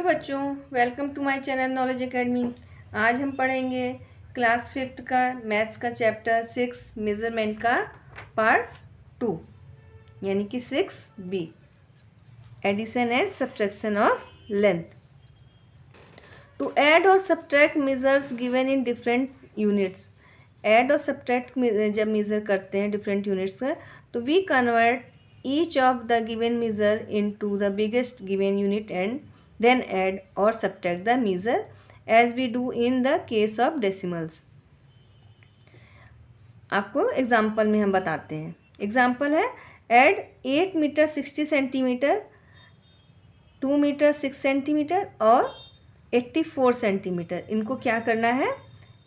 बच्चों, welcome to my channel knowledge academy. आज हम पढ़ेंगे क्लास 5th का मैथ्स का चैप्टर 6 मेज़रमेंट का पार्ट 2 यानी कि 6B, addition and subtraction of length. To add और subtract measures given in different units. Add और सब्ट्रैक्ट जब मेज़र करते हैं डिफरेंट यूनिट्स का, तो we convert each of the given measure into the biggest given unit and then add or subtract the measure as we do in the case of decimals. आपको example में हम बताते हैं। Example है add 8 metre 60 centimetre, 2 metre 6 centimetre और 84 centimetre. इनको क्या करना है?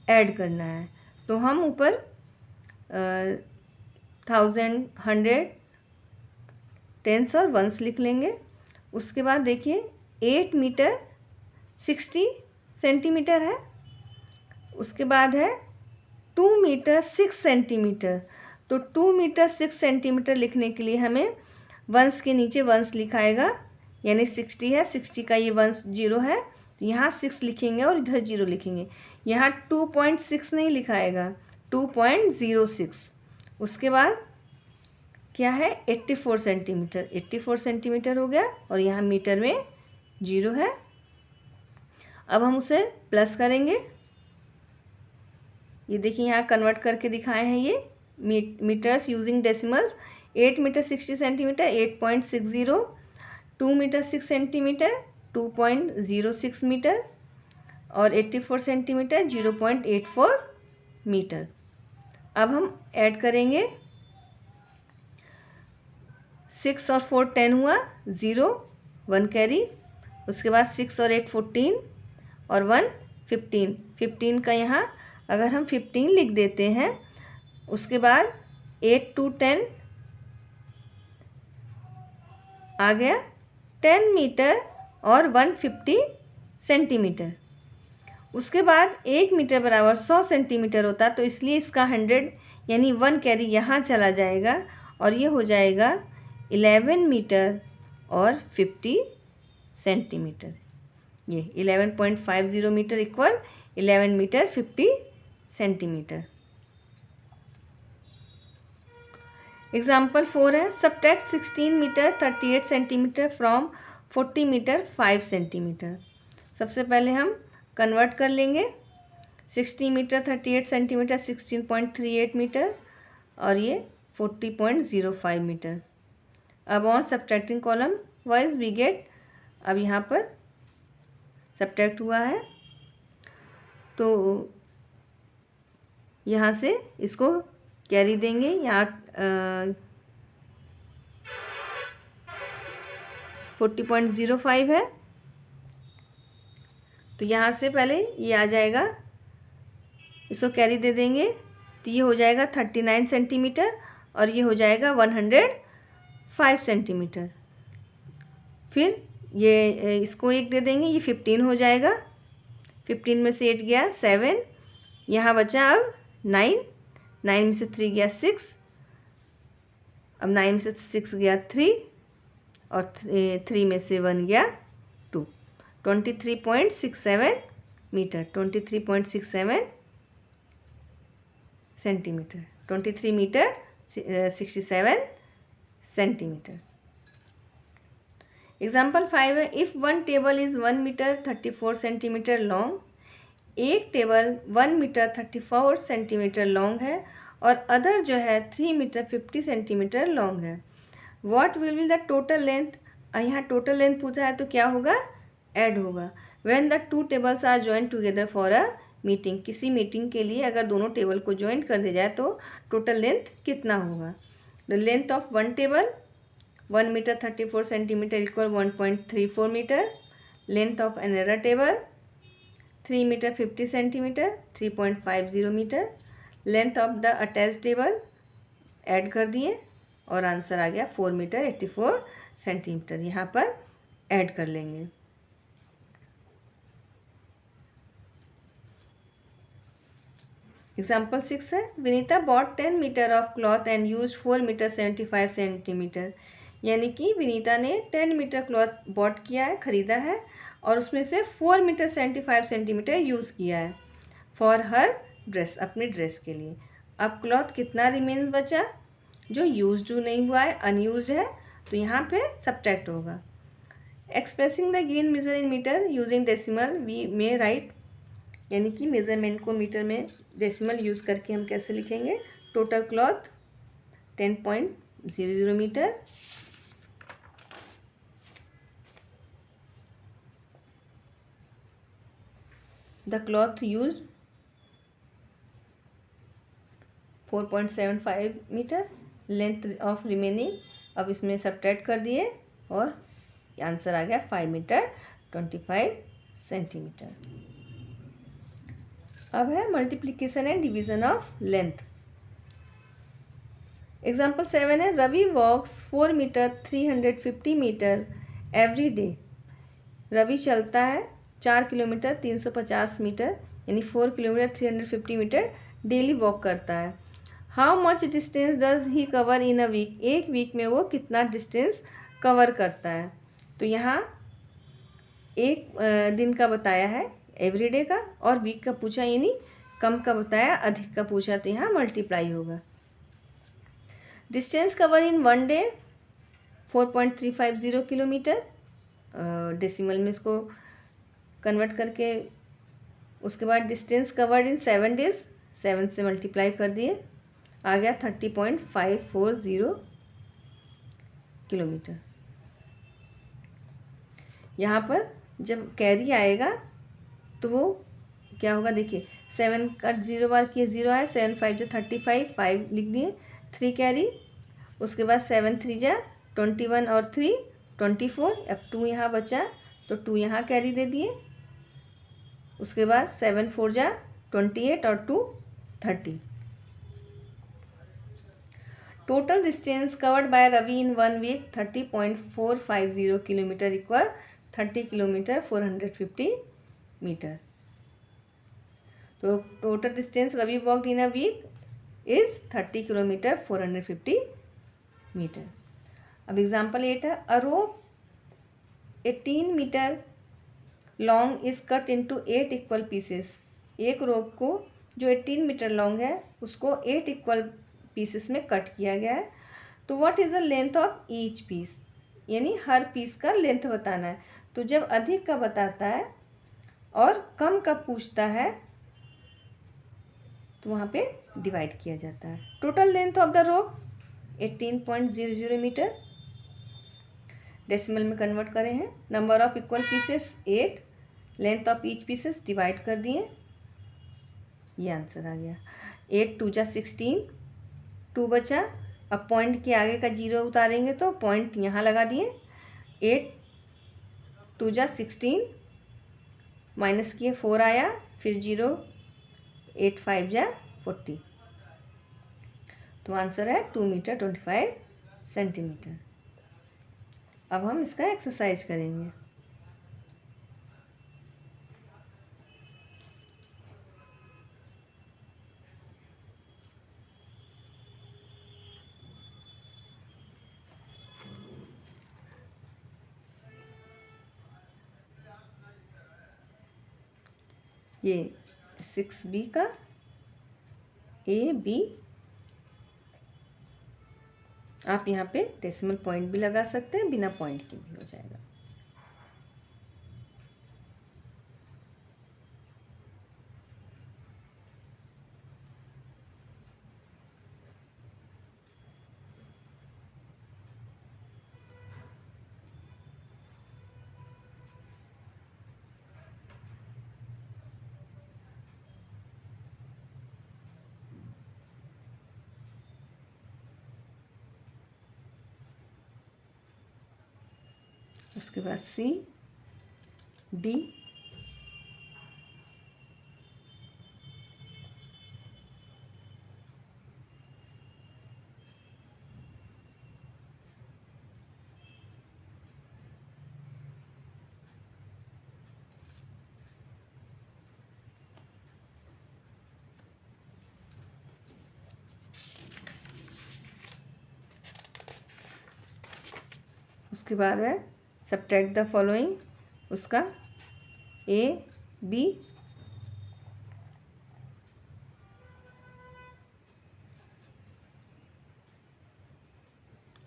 ऐड करना है। तो हम ऊपर 1000, 100, टेंस और वंस लिख लेंगे। उसके बाद देखिए 8 मीटर 60 सेंटीमीटर है। उसके बाद है 2 मीटर 6 सेंटीमीटर। तो 2 मीटर 6 सेंटीमीटर लिखने के लिए हमें वंस के नीचे वंस लिखाएगा, यानी 60 है, 60 का ये वंस 0 है, तो यहाँ 6 लिखेंगे और इधर 0 लिखेंगे। यहाँ 2.6 नहीं लिखाएगा, 2.06। उसके बाद क्या है? 84 सेंटीमीटर। 84 सेंटीमीटर हो गया और यहाँ मीटर में 0 है। अब हम उसे प्लस करेंगे। ये देखिए यहाँ कन्वर्ट करके दिखाए हैं ये metres using decimals. 8 metre 60 centimetre 8.60, 2 metre 6 centimetre 2.06 metre और 84 सेंटीमीटर 0.84 मीटर। अब हम ऐड करेंगे। 6 और 4 10 हुआ, 0 1 कैरी। उसके बाद 6 और 8 14 और 1 15। 15 का यहाँ अगर हम 15 लिख देते हैं। उसके बाद 8 to 10 आ गया 10 मीटर और 150 सेंटीमीटर। उसके बाद 1 मीटर बराबर 100 सेंटीमीटर होता, तो इसलिए इसका 100 यानी 1 कैरी यहाँ चला जाएगा और ये हो जाएगा 11 मीटर और 50 सेंटीमीटर। ये 11.50 metre equal 11 metre 50 centimetre. Example 4 है subtract 16 metre 38 centimetre from 40 metre 5 centimetre. सबसे पहले हम कन्वर्ट कर लेंगे। 60 मीटर 38 सेंटीमीटर 16.38 मीटर और ये 40.05 मीटर। अब on subtracting column wise we get, अब यहाँ पर सब्ट्रैक्ट हुआ है तो यहाँ से इसको कैरी देंगे। यहाँ 40.05 है, तो यहाँ से पहले ये आ जाएगा, इसको कैरी दे देंगे तो ये हो जाएगा 39 सेंटीमीटर और ये हो जाएगा 105 सेंटीमीटर। फिर ये इसको 1 दे देंगे, ये 15 हो जाएगा। 15 में से 8 गया 7, यहाँ बचा अब 9, 9 में से 3 गया 6, अब 9 में से 6 गया 3 और 3 में से 1 गया 2। 23.67 metre, 23.67 centimetre, 23 metre 67 centimetre. Example 5 है if one table is 1 metre 34 centimetre long, एक टेबल 1 मीटर 34 सेंटीमीटर लॉन्ग है और अदर जो है 3 मीटर 50 सेंटीमीटर लॉन्ग है। What will be the total length? यहाँ टोटल लेंथ पूछा है तो क्या होगा? ऐड होगा। When the two tables are join together for a meeting, किसी मीटिंग के लिए अगर दोनों टेबल को ज्वाइन कर दिया जाए तो टोटल लेंथ कितना होगा? The length of one table 1 metre 34 centimetre equal 1.34 metre. Length of another table 3 metre 50 centimetre 3.50 metre. Length of the attach table add कर दिए और आंसर आ गया 4 मीटर 84 सेंटीमीटर। यहाँ पर ऐड कर लेंगे। एग्जाम्पल 6 है Vinita bought 10 metre of cloth and use 4 metre 75 centimetre. यानी कि विनीता ने 10 मीटर क्लॉथ बॉट किया है, ख़रीदा है और उसमें से 4 मीटर 75 सेंटीमीटर यूज़ किया है फॉर हर ड्रेस, अपने ड्रेस के लिए। अब क्लॉथ कितना रिमेन्स बचा, जो यूज नहीं हुआ है, अनयूज है, तो यहाँ पे सब्ट्रैक्ट होगा। Expressing the given measure in metre using decimal we may write, यानी कि मेजरमेंट को मीटर में डेसिमल यूज़ करके हम कैसे लिखेंगे। Total cloth 10.00 metre, the cloth used 4.75 metre, length of remaining, अब इसमें सब्ट्रैक्ट कर दिए और आंसर आ गया 5 मीटर 25 सेंटीमीटर। अब है multiplication and division of length. Example 7 है, Ravi walks 4 metre 350 metre every day. Ravi चलता है 4 किलोमीटर 350 मीटर, यानी 4 किलोमीटर 350 मीटर डेली वॉक करता है। How much distance does he cover in a week, एक वीक में वो कितना डिस्टेंस कवर करता है। तो यहाँ एक दिन का बताया है एवरीडे का, और वीक का पूछा, यानी कम का बताया अधिक का पूछा, तो यहाँ मल्टीप्लाई होगा। Distance cover in one day 4.350 kilometre, decimal में इसको कन्वर्ट करके उसके बाद डिस्टेंस कवर्ड इन 7 डेज, 7 से मल्टीप्लाई कर दिए, आ गया 30.540 किलोमीटर। यहाँ पर जब कैरी आएगा तो वो क्या होगा, देखिए 7 का 0 बार किए 0 आया, 7 5 जो 35, 5 लिख दिए, 3 कैरी, उसके बाद 7 3 जा 21 और 3 24, अब 2 यहाँ बचा तो 2 यहाँ कैरी दे दिए, उसके बाद 7 4 जा 28 और 2 30। Total distance covered by Ravi in one week 30.450 kilometre equal 30 kilometre 450 metre. तो total distance Ravi walked in a week is 30 kilometre 450 metre. अब एग्जाम्पल 8 है, a rope 18 metre long is cut into 8 equal pieces. एक rope को जो 18 metre long है उसको 8 equal pieces में cut किया गया है। तो what is the length of each piece, यानी हर पीस का लेंथ बताना है। तो जब अधिक का बताता है और कम का पूछता है तो वहाँ पे डिवाइड किया जाता है। Total length of the rope 18.00 metre, decimal में कन्वर्ट करे हैं। Number of equal pieces 8, length of each pieces divide कर दिए, ये आंसर आ गया। 8 2 जा 16, 2 बचा, अब पॉइंट के आगे का 0 उतारेंगे तो पॉइंट यहाँ लगा दिए, 8 2 जा 16 माइनस किए 4 आया, फिर 0, 8 5 जा 40, तो आंसर है 2 मीटर 25 सेंटीमीटर। अब हम इसका एक्सरसाइज करेंगे। ये 6B का AB, आप यहाँ पे डेसिमल पॉइंट भी लगा सकते हैं, बिना पॉइंट के भी हो जाएगा। उसके बाद CD, उसके बाद है सब्ट्रैक्ट द फॉलोइंग, उसका ए बी,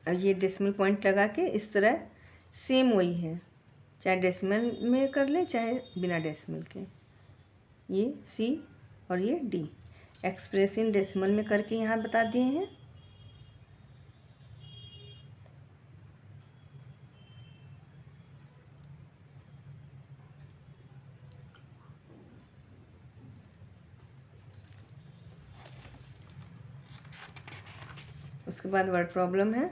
अब ये डेसिमल पॉइंट लगा के इस तरह सेम वही है, चाहे डेसिमल में कर लें चाहे बिना डेसिमल के। ये सी और ये डी एक्सप्रेशन डेसिमल में करके यहाँ बता दिए हैं। उसके बाद वर्ड प्रॉब्लम है,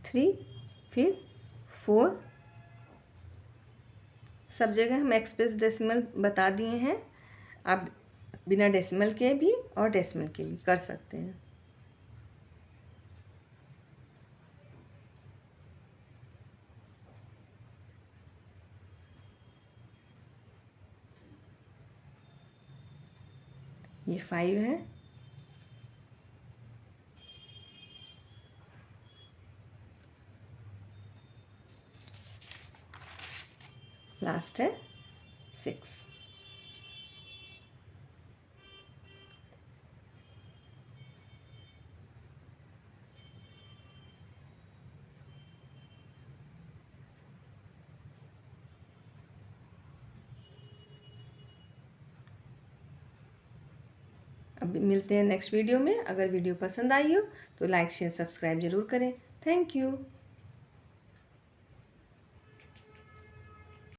थ्री फिर फोर, सब जगह हम एक्सप्रेस डेसिमल बता दिए हैं। आप बिना डेसिमल के भी और डेसिमल के भी कर सकते हैं। ये 5 है, लास्ट है 6। अब मिलते हैं नेक्स्ट वीडियो में। अगर वीडियो पसंद आई हो तो लाइक शेयर सब्सक्राइब ज़रूर करें। Thank you.